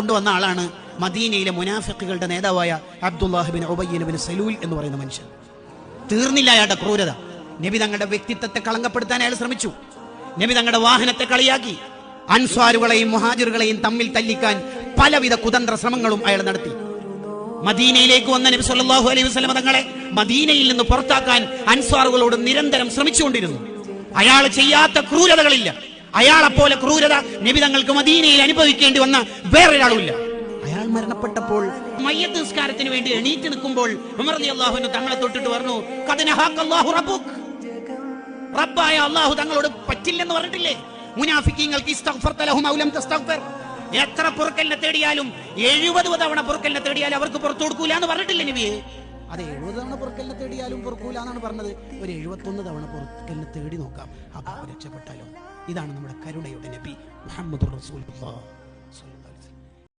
കൊണ്ടുവന്ന ആളാണ് മദീനയിലെ മുനാഫിഖുകളുടെ നേതാവായ അബ്ദുല്ലാഹ് ബിൻ ഉബയ്യ് ബിൻ സലൂൽ എന്ന് പറയുന്ന മനുഷ്യൻ. തീർന്നില്ല അയാളുടെ ക്രൂരത. നബി തങ്ങളുടെ വ്യക്തിത്വത്തെ കളങ്കപ്പെടുത്താൻ അയാൾ ശ്രമിച്ചു. നബി തങ്ങളുടെ വാഹനത്തെ കളിയാക്കി. അൻസ്വാറുകളെയും മുഹാജിറുകളെയും തമ്മിൽ തല്ലിക്കാൻ പലവിധ കുതന്ത്ര ശ്രമങ്ങളും അയാൾ നടത്തി. മദീനയിലേക്ക് വന്ന നബി സല്ലല്ലാഹു അലൈഹി വസല്ലം തങ്ങളെ മദീനയിൽ നിന്ന് പുറത്താക്കാൻ അൻസ്വാറുകളോട് നിരന്തരം ശ്രമിച്ചുകൊണ്ടിരുന്നു. അയാൾ ചെയ്യാത്ത ക്രൂരതകളില്ല. അയാളെപ്പോലെ ക്രൂരത നബി തങ്ങൾക്ക് മദീനയിൽ അനുഭവിക്കേണ്ടി വന്ന വേറൊരാളുമില്ല. അയാൾ മരണപ്പെട്ടപ്പോൾ മയ്യത്ത് നിസ്കാരത്തിന് വേണ്ടി എണീറ്റ് നിൽക്കുമ്പോൾ ഉമർ റളിയല്ലാഹു അൻഹു തങ്ങളെ തൊട്ടിട്ട് പറഞ്ഞു, ഖദ് നഹാക്കല്ലാഹു റബ്ബുക്, റബ്ബായ അല്ലാഹു തങ്ങളോട് പറ്റില്ലെന്ന് പറഞ്ഞിട്ടില്ലേ? മുനാഫിക്കീങ്ങൾക്ക് ഇസ്തഗ്ഫർത ലഹും ഔ ലം തസ്തഗ്ഫിർ, എത്ര പൊറുക്കലിനെ തേടിയാലും 70 തവണ പൊറുക്കലിനെ തേടിയാലും അവർക്ക് പുറത്തു കൊടുക്കൂല എന്ന് പറഞ്ഞിട്ടില്ലേ നബിയെ? അത് 70 തവണ പൊറുക്കലിനെ തേടിയാലും പൊറുക്കൂല എന്നാണ് പറഞ്ഞത്. ഒരു 71 തവണ പൊറുക്കലിനെ തേടി നോക്കാം, അപ്പൊ രക്ഷപ്പെട്ടാലോ. ഇതാണ് നമ്മുടെ കരുണയുടെ നബി മുഹമ്മദുർ റസൂലുള്ളാഹ്.